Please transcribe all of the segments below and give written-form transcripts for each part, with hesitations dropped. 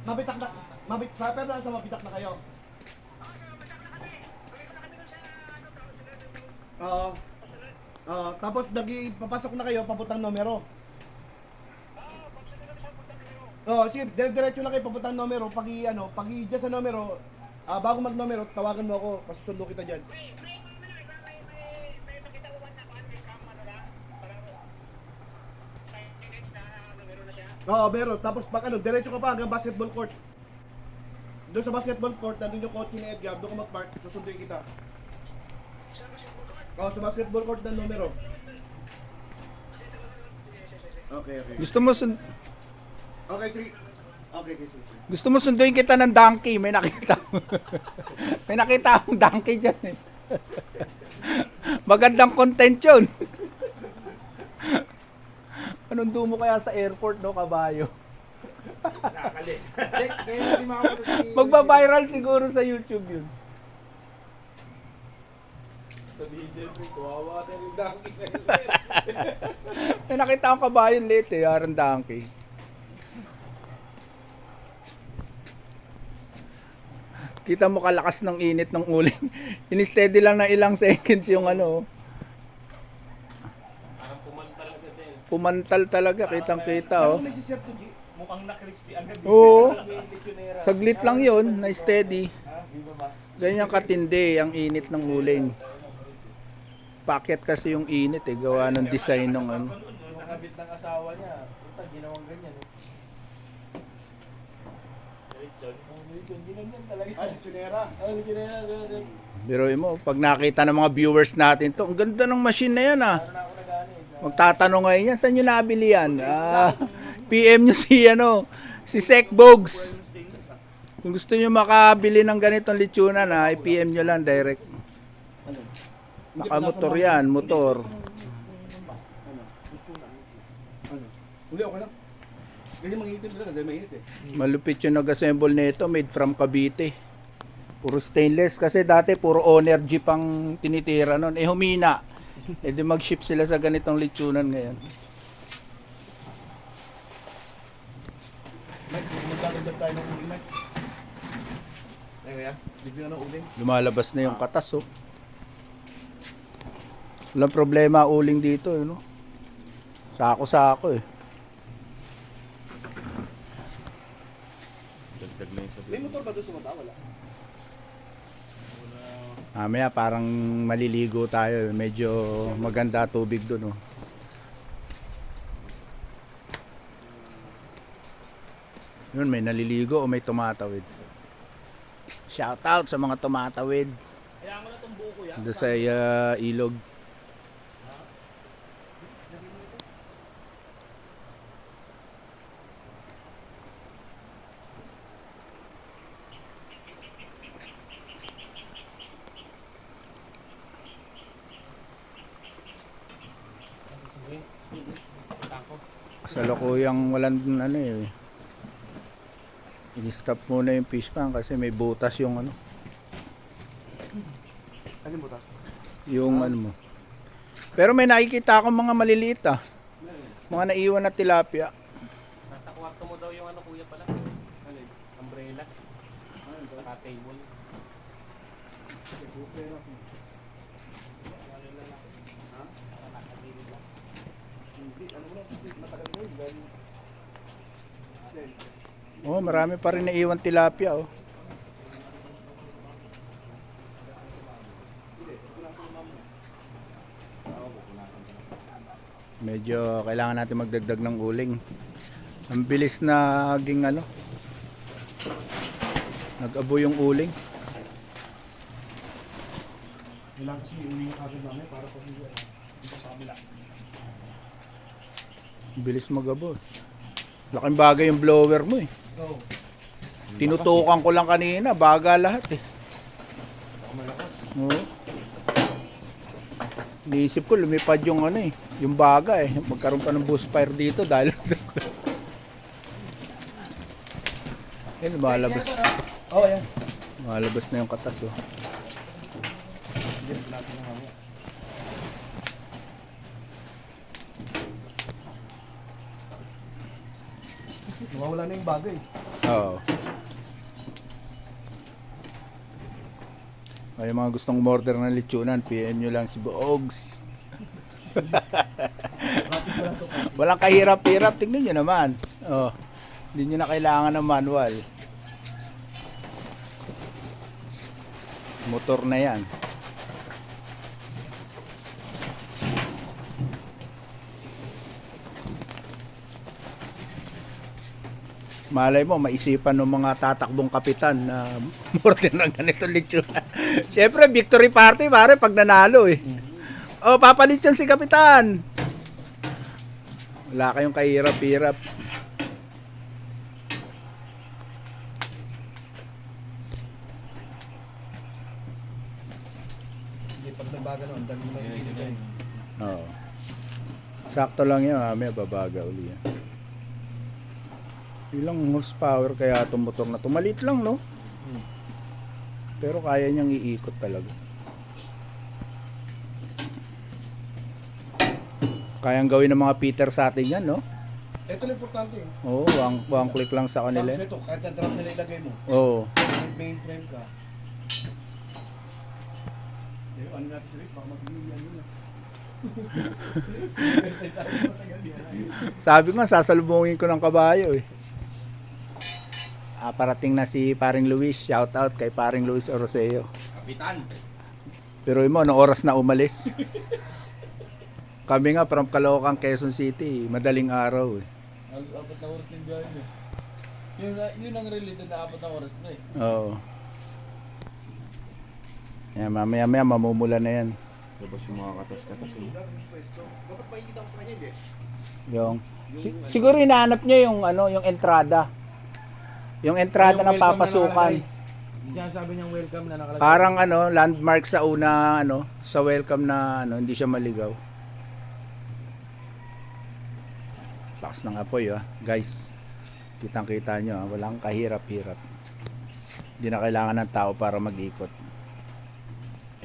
mabitak na, pero nasa mabitak na kayo. Oo. Tapos papasok na kayo, papuntang numero. Sige, diretso lang kayo papuntang numero. Pag dyan sa numero, bago mag-numero, tawagan mo ako, pasusundo kita dyan. Oo, meron. Tapos pag diretso ka pa hanggang basketball court. Doon sa basketball court, nandun yung kotse ni Edgar, doon ka mag-park, susunduin kita. Sa basketball court ng numero. Okay. Gusto mo Okay, sige. Okay, sige. Gusto mo sunduin kita ng donkey, may nakita mo. May nakita akong donkey dyan eh. Magandang content yun. Anong mo kaya sa airport, no, kabayo? Nakakalis. Kaya hindi makapunta si... Magba-viral siguro sa YouTube yun. Sa DJ, kawawa sa yung donkey sa May nakita akong kabayo late eh, arang donkey. Kita mo kalakas ng init ng uling. In-steady lang ng ilang seconds yung Parang pumantal agad din. Pumantal talaga, kitang-kita oh. May sisip to G. Mukhang na-crispy agad. Oo. Saglit lang yun, na steady. Ganyan katindi ang init ng uling. Paket kasi yung init eh, gawa ng design ng Nakabit ng asawa niya. Puta, ginawang ganyan. Ginawang talaga. Sinera. Ginawang. Biruin mo, pag nakita ng mga viewers natin to, ang ganda ng machine na yan ah. Magtatanong ngayon yan, saan nyo nabili yan? PM nyo si Sec Bogs. Kung gusto nyo makabili ng ganitong lechonan i-PM nyo lang direct. Nakamotor yan, motor. Uli, okay lang. Ganyan mangihitim talaga, dahil mainit eh. Malupit yung nag-assemble nito, made from Cavite. Puro stainless kasi dati puro energy pang tinitira nun. Humina. Di mag-ship sila sa ganitong lechonan ngayon. Mike, magdadagdag tayo ng uling, Mike. Ayun yan. Bigyan na ng uling. Lumalabas na yung katas oh. Walang problema uling dito, no? Sako-sako eh. May motor ba doon sa mata? Wala. Mamaya parang maliligo tayo. Medyo maganda tubig doon. Oh. Yun, may naliligo o may tumatawid. Shout out sa mga tumatawid. Kaya mo na itong buko yan. Doon sa ilog. Sa lokuyang walang i-stop muna yung fish pan kasi may butas yung Alin butas? yung mo. Pero may nakikita akong mga maliliit mga naiwan na tilapia. Nasa kwarto mo daw yung kuya pala. Umbrella. Saka table. Oh, marami pa rin naiwan tilapia oh. Medyo kailangan natin magdagdag ng uling. Ang bilis na naging nag-abo yung uling. Kailangan kasi yung uling agad namin para pag dito sa kabila. Bilis mag-abo. Laking bagay yung blower mo eh. Go. Tinutukan ko lang kanina, baga lahat eh. Malakas. Oo. Niisip ko lumipad yung yung baga eh. Magkaroon pa ng bushfire dito dahil ayun, lumalabas. Oh, yan. Lumalabas na yung katas oh. Nawawala na yung bagay. Oo. Ay, mga gustong umorder ng lechonan, PM nyo lang si Bogs. Walang kahirap-hirap. Tignan nyo naman. Oh, hindi nyo na kailangan ng manual. Motor na yan. Malay mo, maisipan ng mga tatakbong kapitan na morder ng ganito lechonan. Siyempre, victory party, pare, pag nanalo eh. Oh, papalit yan si kapitan. Wala kayong kahirap-hirap. Hindi, pag nagbaga no, ang dami mo yung Oo. Sakto lang yan, mamaya babaga uli yan. Ilang horsepower kaya itong motor na to? Maliit lang, no? Pero kaya niyang iikot talaga. Kayang gawin ng mga Peter sa atin yan, no? Ito lang importante eh. Oo, one click lang sa kanila. Tapos ito, kahit na-drop nila ilagay mo, Oo. mainframe ka. Eh, ano natin si Riz, baka magbigyan yan yun. Sabi ko nga, sasalubungin ko ng kabayo eh. Parating na si Paring Luis. Shout out kay Paring Luis Oroseo. Kapitan. Pero mo, anong oras na umalis? Kami nga from Caloocan, Quezon City. Madaling araw eh. Halos 4 na oras ng biyahe mo. Yun ang related na 4 na oras na eh. Oo. Yan, mamaya mamumula na yan. Tapos yung mga katas-katas eh. Dapat makikita ko sa kanya, hindi? Yung, siguro hinahanap niya yung ano, yung entrada. Yung entrada ng papasukan. Sinasabi niyang welcome na nakalagay. Parang ano, landmark sa una ano, sa welcome na ano, hindi siya maligaw. Lakas ng apoy ah, guys. Kitang-kita nyo, walang kahirap-hirap. Hindi na kailangan ng tao para mag-ikot.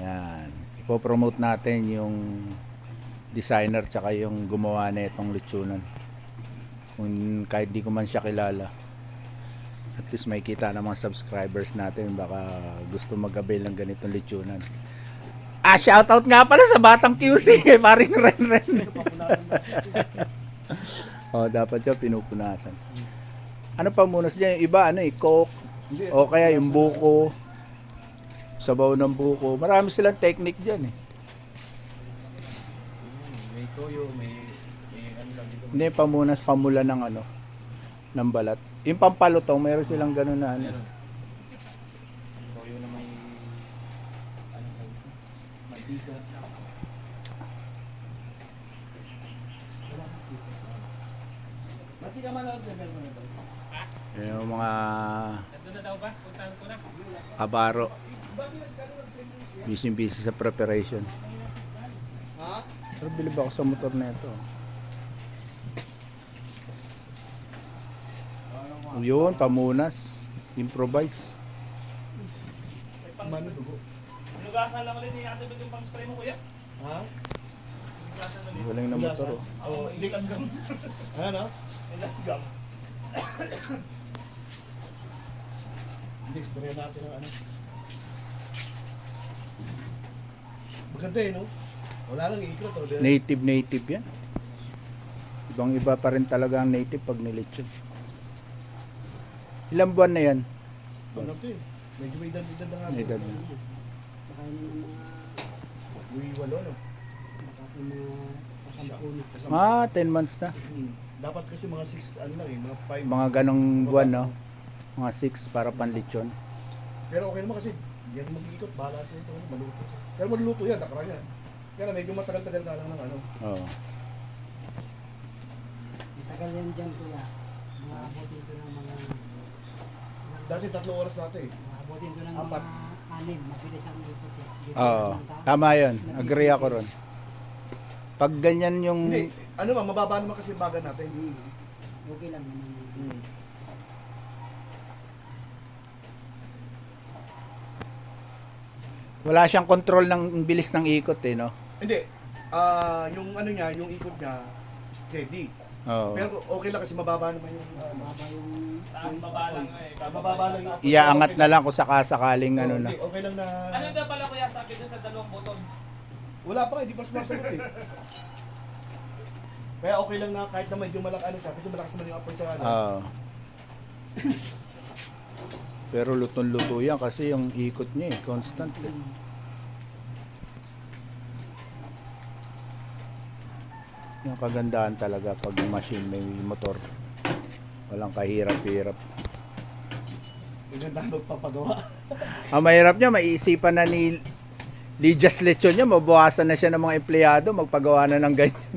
Yan. Ipo-promote natin yung designer tsaka yung gumawa na itong lechonan. Kung kahit di ko man siya kilala. At least may kita ng mga subscribers natin baka gusto mag-avail ng ganitong lechonan. Shoutout nga pala sa Batang QC, paring Ren. Oh, dapat siya pinupunasan. Ano pa muna siya? Yung iba, ano coke, o kaya yung buko, sabaw ng buko. Marami silang technique dyan eh. May toyo, may ano lang dito. Hindi, pamula ng ano, ng balat. Yung pampalutong, meron silang ganun na ano. Meron. Toyo na may ano tawag ito? Mantika. Mati ka man lang level mo nito. Yung mga Nandun na daw ba? Puntahan ko na. kabaro. Busy sa preparation. Ha? Pero bilib ako sa motor na ito. Yun, pamunas. Improvise. Mano dugo. Lugasan lang ulit. Ate ba yung pang spray mo kuya? Ha? Lugasan ulit. Galing na motor oh. Oh, hindi ka gam. Ano? Ilagam. Hindi, sprayan natin ang ano. Maganda eh, no? Wala lang iikot. Oh, Native yan. Ibang iba pa rin talaga ang native pag nilitsyon. Ilang buwan na yan? Ano to eh? Medyo may edad na nga. May edad na. Baka yung mga Yung walo, no? baka yung mga kasampuno. 10 months na. Dapat kasi mga 6, ano lang eh, mga 5. Mga ganong buwan, no? Mga 6 para panlitsyon. Pero okay naman kasi, hindi yan mag-iikot, bahala siya ito, maluto siya. Pero maluluto yan, nakara yan. Kaya medyo matagal-tagal ka lang ng ano. Oo. Matagal yan dyan kuya. Mga abutin ko ng mga Dati 3 oras natin eh. abutin ko ng Apat. mga 6. Mabilis ang ikot eh. Di ba Oo. ng tao? Tama yun. Agree ako ron. Pag ganyan yung... Hindi, ano ba, mababa naman kasi yung bagan natin. Okay lang naman. Wala siyang control ng bilis ng ikot eh, no? Hindi, yung ano niya, yung ikot niya, steady. Oo. Pero okay lang kasi mababa naman yung Baba yung Taas baba lang nga eh. mababa lang yung Iaangat na lang kung sakasakaling ano na. Okay lang na Ano daw pala kuya sabi dun sa dalawang button? wala pa, hindi pa sumasagot eh. Kaya okay lang na kahit na medyo malaki ano siya kasi malakas naman yung upper sa ano. Oo. Pero lutong-luto yan kasi yung ikot niya constant. Yung kagandahan talaga pag machine may motor. Walang kahirap-hirap. Yung ganda magpapagawa. Ang mahirap niya, maiisipan na ni Lidias Lechon niya, mabawasan na siya ng mga empleyado, magpagawa na ng ganyan.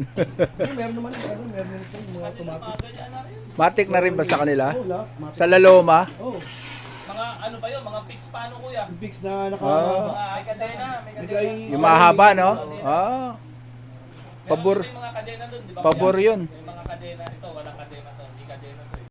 Meron naman ano, meron naman yung mga automatic. Ganyan na rin. Matik na rin ba sa kanila? Oo, lahat. Matic. Sa Laloma? Mga Oh, ano ba yun? Mga fix paano kuya? yung fix na naka Ah. May kadena. medyo ay Yung mahaba, no? Ah, Meron Pabor. din yung mga kadena dun, di ba? Pabor kuya? yun. Yung mga kadena ito, walang kadena to. Hindi kadena to.